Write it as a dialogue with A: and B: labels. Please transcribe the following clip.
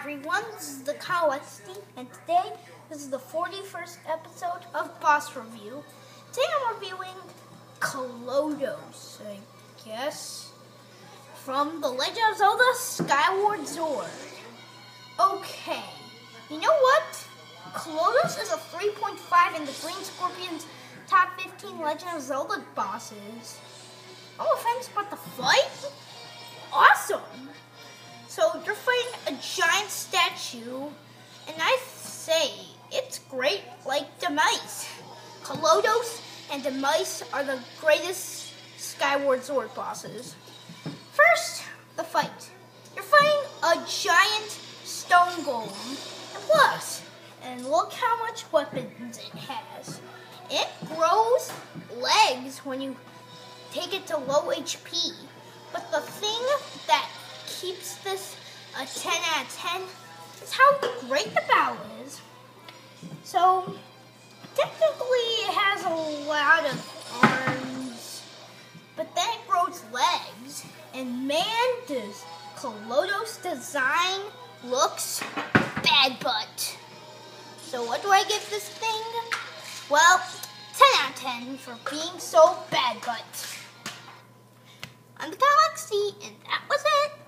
A: everyone, this is the Kawesti, and today this is the 41st episode of Boss Review. Today I'm reviewing Klodos, I guess, from The Legend of Zelda Skyward Sword. Okay, you know what? Klodos is a 3.5 in the Green Scorpion's top 15 Legend of Zelda bosses. No offense, but the fight? Awesome! So you're fighting a giant statue, and I say it's great like the mice. Klodos and the mice are the greatest Skyward Sword bosses. First, the fight. You're fighting a giant stone golem, and plus, and look how much weapons it has. It grows legs when you take it to low HP, but the thing that keeps this a 10 out of 10 is how great the battle is. So, technically it has a lot of arms, but then it grows legs, and man, does Klodos' design looks bad butt. So what do I give this thing? Well, 10 out of 10 for being so bad butt. I'm the Galaxy, and that was it.